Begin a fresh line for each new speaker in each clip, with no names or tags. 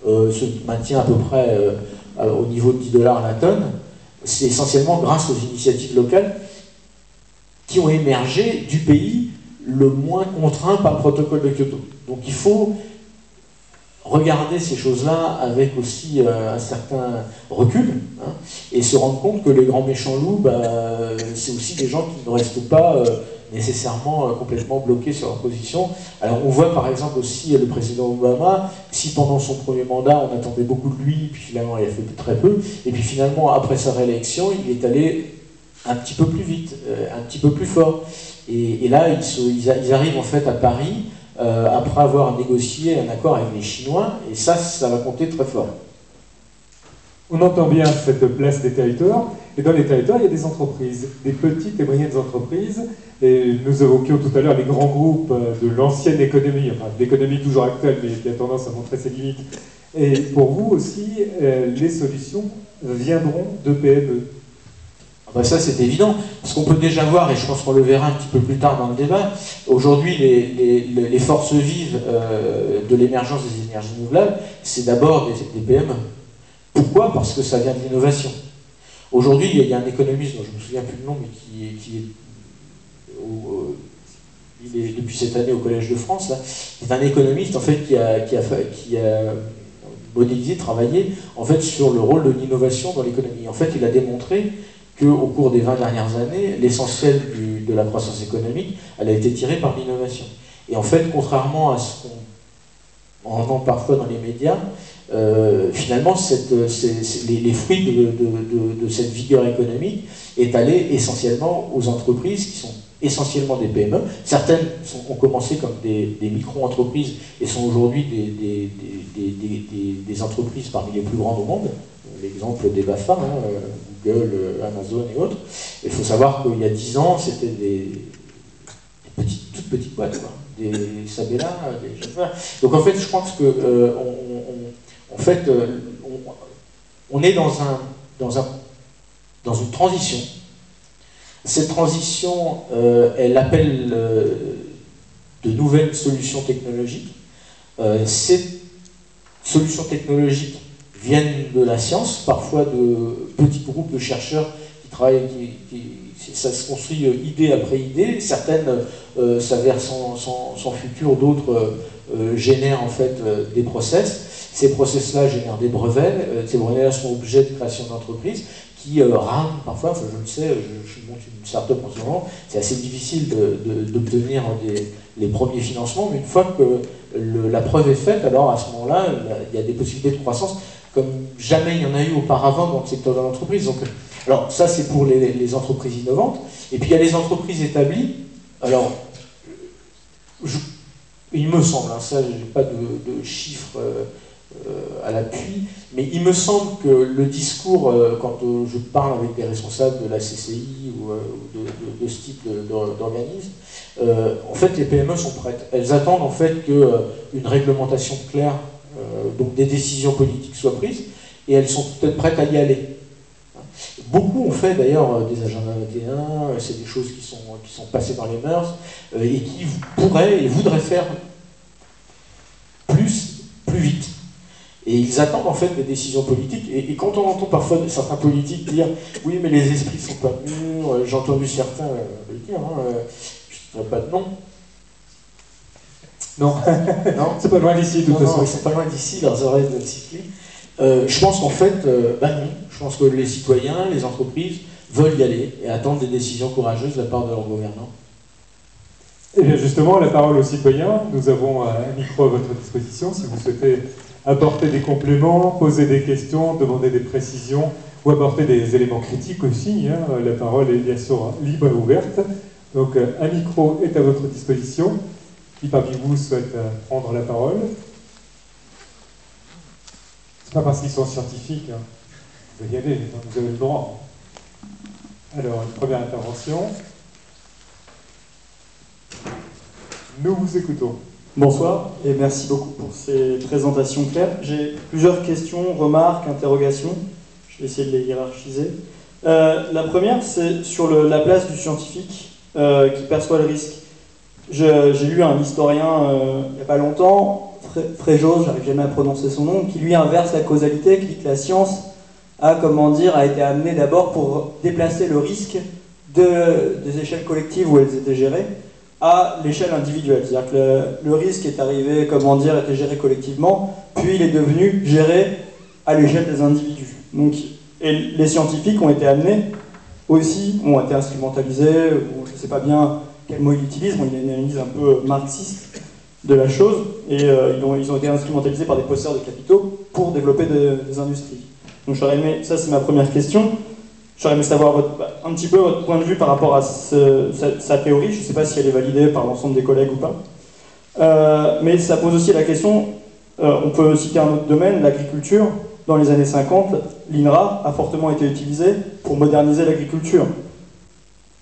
se maintient à peu près au niveau de 10 $ la tonne, c'est essentiellement grâce aux initiatives locales qui ont émergé du pays le moins contraint par le protocole de Kyoto. Donc il faut regarder ces choses-là avec aussi un certain recul, hein, et se rendre compte que les grands méchants loups, c'est aussi des gens qui ne restent pas nécessairement complètement bloqués sur leur position. Alors on voit par exemple aussi le président Obama, si pendant son premier mandat on attendait beaucoup de lui, puis finalement il a fait très peu, et puis finalement après sa réélection il est allé un petit peu plus vite, un petit peu plus fort. Et là ils arrivent en fait à Paris, après avoir négocié un accord avec les Chinois, et ça va compter très fort.
On entend bien cette place des territoires, et dans les territoires, il y a des entreprises, des petites et moyennes entreprises, et nous évoquions tout à l'heure les grands groupes de l'ancienne économie, enfin l'économie toujours actuelle, mais qui a tendance à montrer ses limites. Et pour vous aussi, les solutions viendront de PME.
Ça c'est évident, parce qu'on peut déjà voir, et je pense qu'on le verra un petit peu plus tard dans le débat, aujourd'hui les forces vives de l'émergence des énergies renouvelables, c'est d'abord des PME. Pourquoi? Parce que ça vient de l'innovation. Aujourd'hui, il y a un économiste dont je ne me souviens plus le nom, mais il est depuis cette année au Collège de France, là, qui est un économiste en fait, qui a modélisé, travaillé en fait, sur le rôle de l'innovation dans l'économie. En fait, il a démontré qu'au cours des 20 dernières années, l'essentiel de la croissance économique, elle a été tirée par l'innovation. Et en fait, contrairement à ce qu'on entend parfois dans les médias, finalement, les fruits de cette vigueur économique est allé essentiellement aux entreprises qui sont essentiellement des PME. Certaines ont commencé comme des micro-entreprises et sont aujourd'hui des entreprises parmi les plus grandes au monde. L'exemple des GAFA, hein, Google, Amazon et autres. Il faut savoir qu'il y a 10 ans, c'était des toutes petites boîtes, quoi. Des Sabella, des chauffeurs. Donc en fait, je pense que on est dans une transition. Cette transition, elle appelle de nouvelles solutions technologiques. Ces solutions technologiques viennent de la science, parfois de petits groupes de chercheurs qui travaillent, ça se construit idée après idée. Certaines s'avèrent sans futur, d'autres génèrent en fait des process. Ces process-là génèrent des brevets. Ces brevets-là sont objets de création d'entreprises qui rament parfois. Enfin, je le sais, je monte une start-up en ce moment. C'est assez difficile d'obtenir les premiers financements, mais une fois que la preuve est faite, alors à ce moment-là, il y a des possibilités de croissance comme jamais il y en a eu auparavant dans le secteur de l'entreprise. Donc, alors ça c'est pour les entreprises innovantes. Et puis il y a les entreprises établies. Alors, il me semble, hein, ça je n'ai pas de chiffres à l'appui, mais il me semble que le discours, quand je parle avec des responsables de la CCI ou de ce type d'organisme, en fait les PME sont prêtes. Elles attendent en fait qu'une réglementation claire, donc des décisions politiques soient prises, et elles sont peut-être prêtes à y aller. Beaucoup ont fait d'ailleurs des agendas 21, c'est des choses qui sont passées dans les mœurs, et qui pourraient et voudraient faire plus vite. Et ils attendent en fait des décisions politiques, et quand on entend parfois certains politiques dire « oui mais les esprits ne sont pas mûrs », j'ai entendu certains le dire, hein, je ne dirais pas de nom.
Non, non, c'est pas loin d'ici de toute façon.
Ils sont pas loin d'ici, leurs oreilles de siffler. Je pense qu'en fait, non. Je pense que les citoyens, les entreprises veulent y aller et attendent des décisions courageuses de la part de leurs gouvernants.
Et bien justement, la parole aux citoyens. Nous avons un micro à votre disposition. Si vous souhaitez apporter des compléments, poser des questions, demander des précisions ou apporter des éléments critiques aussi, hein, la parole est bien sûr libre et ouverte. Donc un micro est à votre disposition. Qui parmi vous souhaite prendre la parole? C'est pas parce qu'ils sont scientifiques, hein. Vous pouvez y aller, vous avez le droit. Alors, une première intervention. Nous vous écoutons.
Bonsoir et merci beaucoup pour ces présentations claires. J'ai plusieurs questions, remarques, interrogations. Je vais essayer de les hiérarchiser. La première, c'est sur la place du scientifique qui perçoit le risque. J'ai lu un historien il n'y a pas longtemps Frejos, j'arrive jamais à prononcer son nom, qui lui inverse la causalité, qui dit que la science a, a été amenée d'abord pour déplacer le risque des échelles collectives où elles étaient gérées à l'échelle individuelle. C'est-à-dire que le risque est arrivé, était géré collectivement, puis il est devenu géré à l'échelle des individus. Donc, et les scientifiques ont été amenés aussi, ont été instrumentalisés, ou je ne sais pas bien quel mot il utilise, bon, il a une analyse un peu marxiste de la chose, et ils ont été instrumentalisés par des possesseurs de capitaux pour développer des industries. Donc j'aurais aimé, ça c'est ma première question, j'aurais aimé savoir un petit peu votre point de vue par rapport à sa théorie, je ne sais pas si elle est validée par l'ensemble des collègues ou pas. Mais ça pose aussi la question, on peut citer un autre domaine, l'agriculture. Dans les années 50, l'INRA a fortement été utilisée pour moderniser l'agriculture.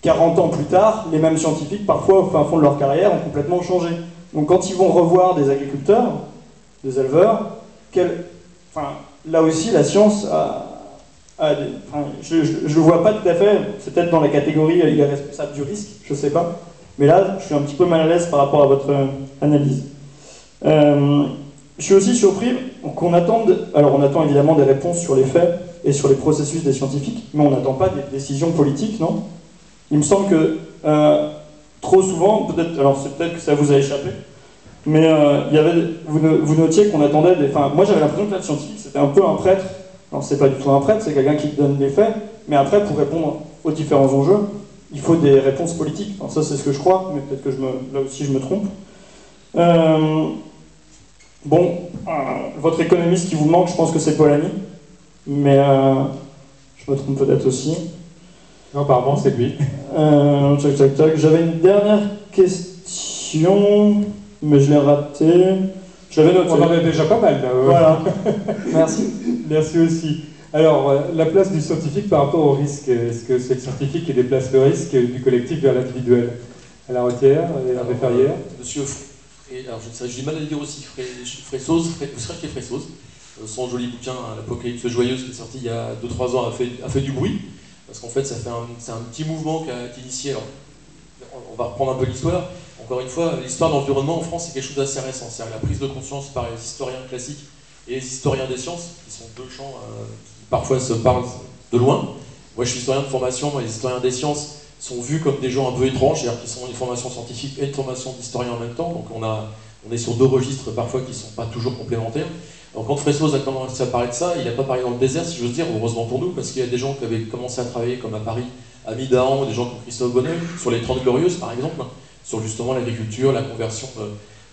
40 ans plus tard, les mêmes scientifiques, parfois au fin fond de leur carrière, ont complètement changé. Donc quand ils vont revoir des agriculteurs, des éleveurs, là aussi la science je ne le vois pas tout à fait, c'est peut-être dans la catégorie il est responsable du risque, je ne sais pas. Mais là, je suis un petit peu mal à l'aise par rapport à votre analyse. Je suis aussi surpris qu'on attende, alors on attend évidemment des réponses sur les faits et sur les processus des scientifiques, mais on n'attend pas des décisions politiques, non? Il me semble que trop souvent, alors c'est peut-être que ça vous a échappé, mais vous notiez qu'on attendait moi j'avais l'impression que le scientifique c'était un peu un prêtre. Alors c'est pas du tout un prêtre, c'est quelqu'un qui donne des faits, mais après pour répondre aux différents enjeux, il faut des réponses politiques. Enfin, ça c'est ce que je crois, mais peut-être que là aussi je me trompe. Votre économiste qui vous manque, je pense que c'est Polanyi, mais je me trompe peut-être aussi.
Non, apparemment c'est lui.
J'avais une dernière question, mais je l'ai ratée. Je l'avais notée.
On en a déjà pas mal là.
Voilà. Merci.
Merci aussi. Alors, la place du scientifique par rapport au risque, est-ce que c'est le scientifique qui déplace le risque du collectif vers l'individuel? À la Retière et à la Ferrière.
Monsieur alors j'ai du mal à le dire aussi, Fressos, son joli bouquin L'Apocalypse joyeuse qui est sorti il y a 2-3 ans a fait du bruit, parce qu'en fait c'est un petit mouvement qui a été initié. Alors, on va reprendre un peu l'histoire. Encore une fois, l'histoire de l'environnement en France c'est quelque chose d'assez récent, c'est-à-dire la prise de conscience par les historiens classiques et les historiens des sciences, qui sont deux champs qui parfois se parlent de loin. Moi je suis historien de formation, les historiens des sciences sont vus comme des gens un peu étranges, c'est-à-dire qu'ils ont une formation scientifique et une formation d'historien en même temps, donc on est sur deux registres parfois qui ne sont pas toujours complémentaires. Alors quand Fressos a commencé à parler de ça, il n'a pas parlé dans le désert, si j'ose dire, heureusement pour nous, parce qu'il y a des gens qui avaient commencé à travailler comme à Paris, à Midahan, des gens comme Christophe Bonneuil, sur les 30 Glorieuses par exemple, sur justement l'agriculture, la conversion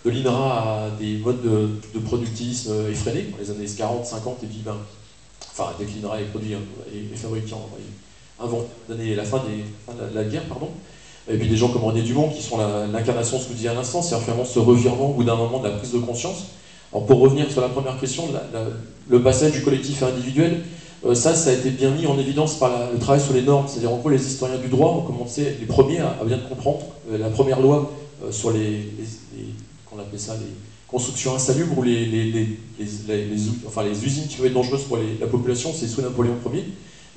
de l'INRA à des modes de productivisme effrénés, dans les années 40, 50, et puis dès que l'INRA est produit et fabriqué avant la fin de la guerre, pardon. Et puis des gens comme René Dumont qui sont l'incarnation de ce que vous disiez à l'instant, c'est vraiment ce revirement au bout d'un moment de la prise de conscience. Alors pour revenir sur la première question, le passage du collectif à individuel, ça a été bien mis en évidence par le travail sur les normes, c'est-à-dire en gros les historiens du droit ont commencé, les premiers à bien comprendre la première loi sur qu'on appelait ça, les constructions insalubres ou les usines qui peuvent être dangereuses pour la population, c'est sous Napoléon Ier.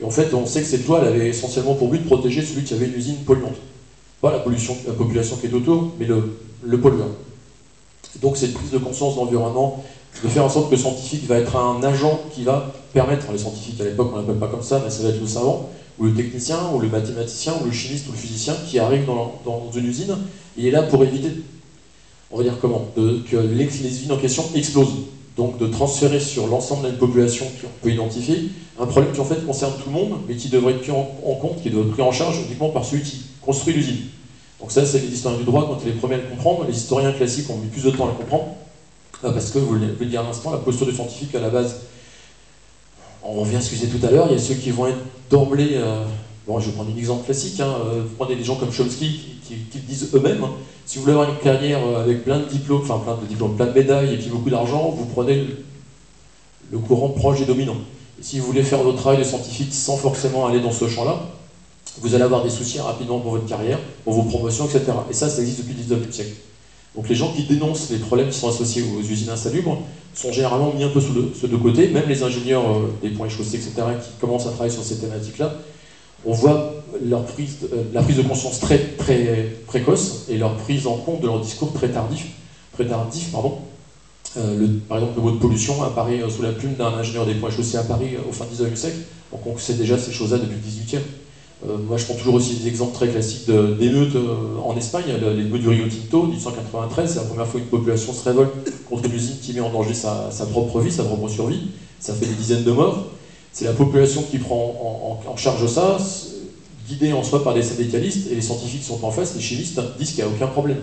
Et en fait, on sait que cette loi elle avait essentiellement pour but de protéger celui qui avait une usine polluante. Pas la population qui est autour, mais le pollueur. Donc c'est une prise de conscience de l'environnement, de faire en sorte que le scientifique va être un agent qui va permettre, les scientifiques à l'époque on l'appelle pas comme ça, mais ça va être le savant, ou le technicien, ou le mathématicien, ou le chimiste, ou le physicien qui arrive dans une usine, il est là pour éviter, on va dire comment, que les usines en question explosent. Donc de transférer sur l'ensemble d'une population qu'on peut identifier un problème qui en fait concerne tout le monde, mais qui devrait être pris en compte, qui devrait être pris en charge uniquement par celui qui construit l'usine. Donc ça, c'est les historiens du droit quand ils les premiers à le comprendre. Les historiens classiques ont mis plus de temps à le comprendre, parce que, vous le dire à l'instant, la posture du scientifique à la base, on revient à ce que je disais tout à l'heure, il y a ceux qui vont être d'emblée, bon je vais prendre un exemple classique, vous prenez des gens comme Chomsky qui disent eux-mêmes, si vous voulez avoir une carrière avec plein de diplômes, plein de médailles et puis beaucoup d'argent, vous prenez le courant proche des dominants. Et si vous voulez faire votre travail de scientifique sans forcément aller dans ce champ-là, vous allez avoir des soucis rapidement pour votre carrière, pour vos promotions, etc. Et ça existe depuis le 19e siècle. Donc les gens qui dénoncent les problèmes qui sont associés aux usines insalubres sont généralement mis un peu sous de côté, même les ingénieurs des ponts et chaussées, etc., qui commencent à travailler sur ces thématiques-là, on voit la prise de conscience très, très précoce et leur prise en compte de leur discours très tardif, Par exemple, le mot de pollution apparaît sous la plume d'un ingénieur des ponts et chaussées à Paris au fin du 19e siècle. Donc on sait déjà ces choses-là depuis le 18e. Moi, je prends toujours aussi des exemples très classiques d'émeutes en Espagne. L'émeute du Rio Tinto, 1893, c'est la première fois qu'une population se révolte contre une usine qui met en danger sa propre vie, sa propre survie. Ça fait des dizaines de morts. C'est la population qui prend en charge ça, guidée en soi par des syndicalistes, et les scientifiques qui sont en face, les chimistes, disent qu'il n'y a aucun problème.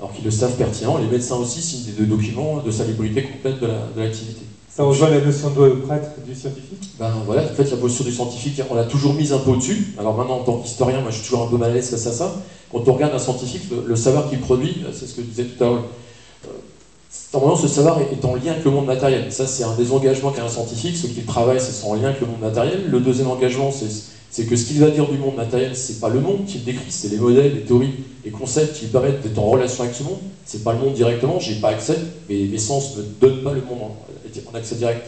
Alors qu'ils le savent pertinent, les médecins aussi signent des documents de salubrité complète de l'activité.
Ça rejoint la notion de prêtre du scientifique?
Ben voilà, en fait la posture du scientifique, on l'a toujours mise un peu au-dessus. Alors maintenant, en tant qu'historien, moi je suis toujours un peu mal à l'aise face à ça. Quand on regarde un scientifique, le savoir qu'il produit, c'est ce que je disais tout à l'heure, normalement ce savoir est en lien avec le monde matériel. Ça c'est un des engagements qu'a un scientifique, ce qu'il travaille c'est son lien avec le monde matériel. Le deuxième engagement c'est que ce qu'il va dire du monde matériel, c'est pas le monde qu'il décrit, c'est les modèles, les théories, les concepts qui lui permettent d'être en relation avec ce monde. C'est pas le monde directement, j'ai pas accès, mes sens ne donnent pas le monde en accès direct,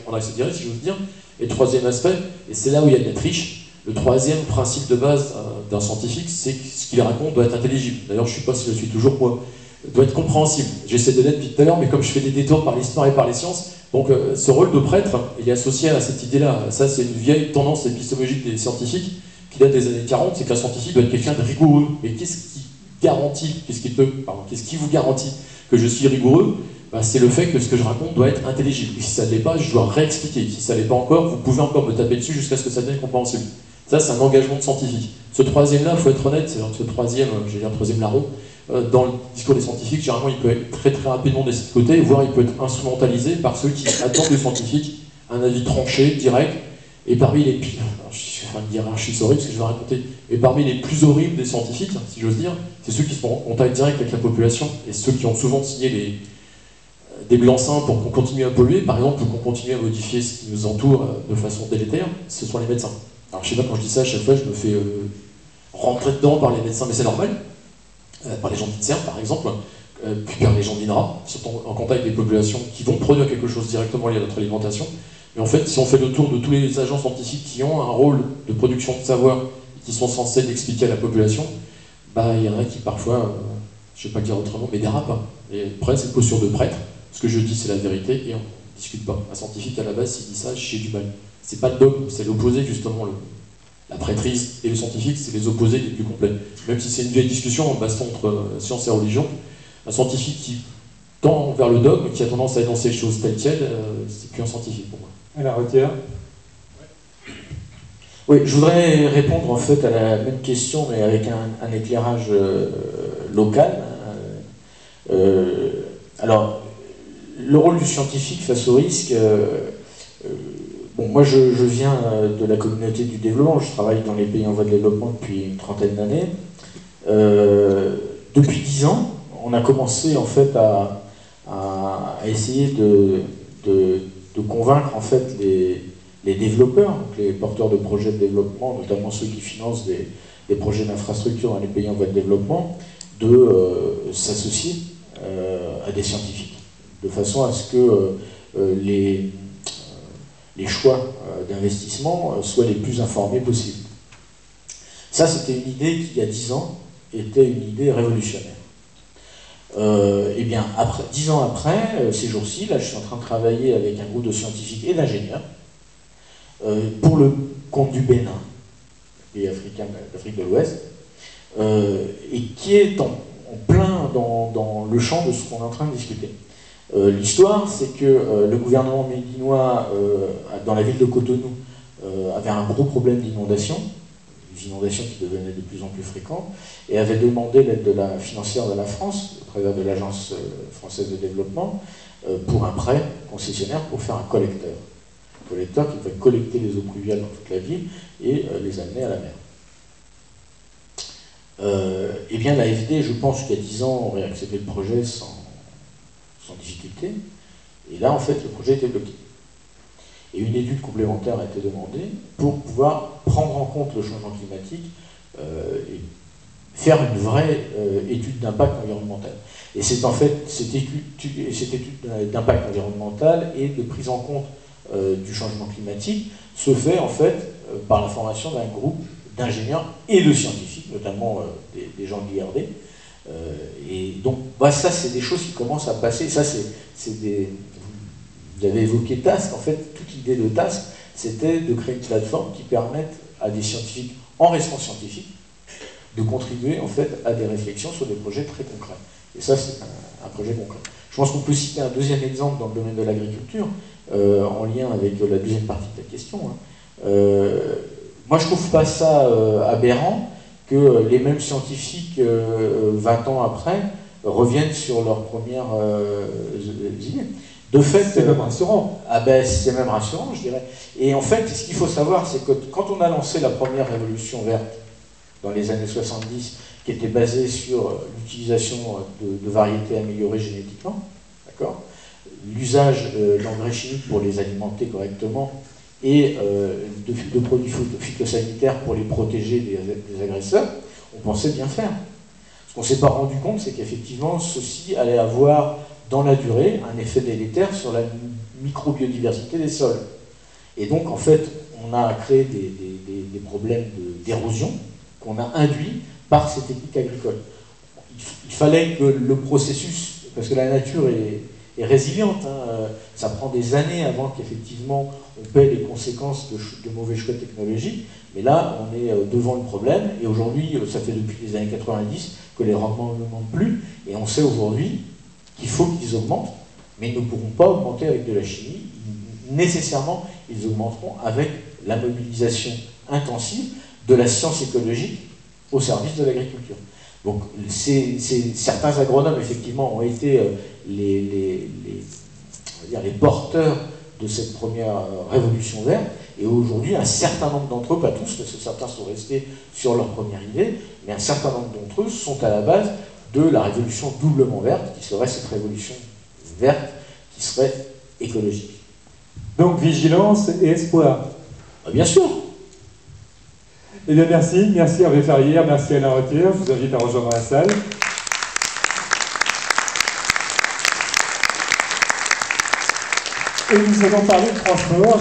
si j'ose dire. Et troisième aspect, et c'est là où il y a de la triche, le troisième principe de base d'un scientifique, c'est que ce qu'il raconte doit être intelligible. D'ailleurs, je ne sais pas si je le suis toujours, moi, doit être compréhensible. J'essaie de l'être depuis tout à l'heure, mais comme je fais des détours par l'histoire et par les sciences, donc ce rôle de prêtre, il est associé à cette idée-là. Ça, c'est une vieille tendance épistémologique des scientifiques qui date des années 40, c'est qu'un scientifique doit être quelqu'un de rigoureux. Mais qu'est-ce qui garantit, qu'est-ce qui vous garantit que je suis rigoureux? C'est le fait que ce que je raconte doit être intelligible. Et si ça ne l'est pas, je dois réexpliquer. Si ça ne l'est pas encore, vous pouvez encore me taper dessus jusqu'à ce que ça devienne compréhensible. Ça, c'est un engagement de scientifique. Ce troisième-là, il faut être honnête, c'est ce troisième, j'ai dit un troisième larron, dans le discours des scientifiques, généralement, il peut être très très rapidement de ce côté, voire il peut être instrumentalisé par ceux qui attendent du scientifique un avis tranché, direct, et parmi les pires, je vais faire une hiérarchie horrible ce que je vais raconter, et parmi les plus horribles des scientifiques, si j'ose dire, c'est ceux qui sont en contact direct avec la population, et ceux qui ont souvent signé des blancs-seings pour qu'on continue à polluer, par exemple, pour qu'on continue à modifier ce qui nous entoure de façon délétère, ce sont les médecins. Alors je sais pas, quand je dis ça, à chaque fois, je me fais rentrer dedans par les médecins, mais c'est normal, par les gens d'INSERM, par exemple, puis par les gens d'INRA, qui sont en contact avec des populations qui vont produire quelque chose directement lié à notre alimentation. Mais en fait, si on fait le tour de tous les agents scientifiques qui ont un rôle de production de savoir, et qui sont censés l'expliquer à la population, il y en a qui parfois, je ne vais pas dire autrement, mais dérapent. Et après, c'est une posture de prêtre. Ce que je dis, c'est la vérité, et on ne discute pas. Un scientifique, à la base, s'il dit ça, j'ai du mal. C'est pas le dogme, c'est l'opposé, justement. La prêtrise et le scientifique, c'est les opposés les plus complets. Même si c'est une vieille discussion en baston entre science et religion, un scientifique qui tend vers le dogme, qui a tendance à énoncer les choses telles quelles, c'est plus un scientifique pour moi.
À la Retière.
Oui, je voudrais répondre en fait à la même question, mais avec un éclairage local. Alors, le rôle du scientifique face au risque, bon, moi je viens de la communauté du développement, je travaille dans les pays en voie de développement depuis une trentaine d'années. Depuis 10 ans, on a commencé en fait à essayer de convaincre en fait les développeurs, donc les porteurs de projets de développement, notamment ceux qui financent des projets d'infrastructure dans les pays en voie de développement, de s'associer à des scientifiques, de façon à ce que les choix d'investissement soient les plus informés possibles. Ça, c'était une idée qui, il y a 10 ans, était une idée révolutionnaire. Eh bien, 10 ans après, ces jours-ci, là, je suis en train de travailler avec un groupe de scientifiques et d'ingénieurs pour le compte du Bénin, pays africain d'Afrique de l'Ouest, et qui est en plein dans le champ de ce qu'on est en train de discuter. L'histoire, c'est que le gouvernement médinois, dans la ville de Cotonou, avait un gros problème d'inondation, des inondations qui devenaient de plus en plus fréquentes, et avait demandé l'aide financière de la France, au travers de l'Agence française de développement, pour un prêt concessionnaire pour faire un collecteur. Un collecteur qui va collecter les eaux pluviales dans toute la ville et les amener à la mer. Eh bien, l'AFD, je pense qu'il y a 10 ans, aurait accepté le projet sans difficulté. Et là, en fait, le projet était bloqué. Et une étude complémentaire a été demandée pour pouvoir prendre en compte le changement climatique et faire une vraie étude d'impact environnemental. Et c'est en fait cette étude d'impact environnemental et de prise en compte du changement climatique se fait en fait par la formation d'un groupe d'ingénieurs et de scientifiques, notamment des gens de l'IRD. Et donc, ça, c'est des choses qui commencent à passer. Ça, Vous avez évoqué Task. En fait, toute l'idée de Task, c'était de créer une plateforme qui permette à des scientifiques, en restant scientifiques, de contribuer en fait à des réflexions sur des projets très concrets. Et ça, c'est un projet concret. Je pense qu'on peut citer un deuxième exemple dans le domaine de l'agriculture, en lien avec la deuxième partie de la question. Moi, je ne trouve pas ça aberrant que les mêmes scientifiques, 20 ans après, reviennent sur leurs premières idées. De fait,
c'est même rassurant.
Ah ben, c'est même rassurant, je dirais. Et en fait, ce qu'il faut savoir, c'est que quand on a lancé la première révolution verte dans les années 70, qui était basée sur l'utilisation de variétés améliorées génétiquement, d'accord, l'usage d'engrais chimiques pour les alimenter correctement et de produits phytosanitaires pour les protéger des agresseurs, on pensait bien faire. Ce qu'on ne s'est pas rendu compte, c'est qu'effectivement, ceci allait avoir dans la durée un effet délétère sur la microbiodiversité des sols. Et donc, en fait, on a créé des problèmes d'érosion qu'on a induits par ces techniques agricoles. Il fallait que le processus, parce que la nature est résiliente, hein, ça prend des années avant qu'effectivement on paie les conséquences de mauvais choix technologiques, mais là on est devant le problème, et aujourd'hui, ça fait depuis les années 90 que les rendements ne montent plus, et on sait aujourd'hui qu'il faut qu'ils augmentent, mais ils ne pourront pas augmenter avec de la chimie. Nécessairement, ils augmenteront avec la mobilisation intensive de la science écologique au service de l'agriculture. Donc, certains agronomes, effectivement, ont été les porteurs de cette première révolution verte, et aujourd'hui, un certain nombre d'entre eux, pas tous, parce que certains sont restés sur leur première idée, mais un certain nombre d'entre eux sont à la base de la révolution doublement verte, qui serait cette révolution verte, qui serait écologique.
Donc vigilance et espoir.
Bien sûr.
Eh bien merci Hervé Ferrière, merci Alain Retier, je vous invite à rejoindre la salle. Et nous allons parler de transport.